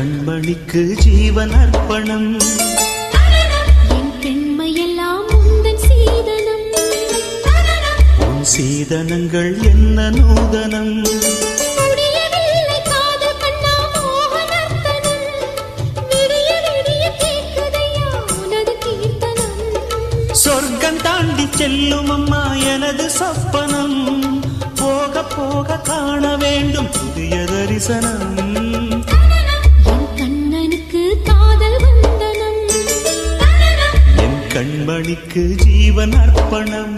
கண்மணிக்கு ஜீவன் அர்ப்பணம். என் பெண்மையெல்லாம் உந்தன் சீதனம். உன் சீதனங்கள் என்ன நூதனம். சொர்க்கம் தாண்டி செல்லும் அம்மா எனது சொப்பனம். போக போக காண வேண்டும் புதிய தரிசனம். என் கண்ணனுக்கு காதல் வந்தனம். என் கண்மணிக்கு ஜீவன் அர்ப்பணம்.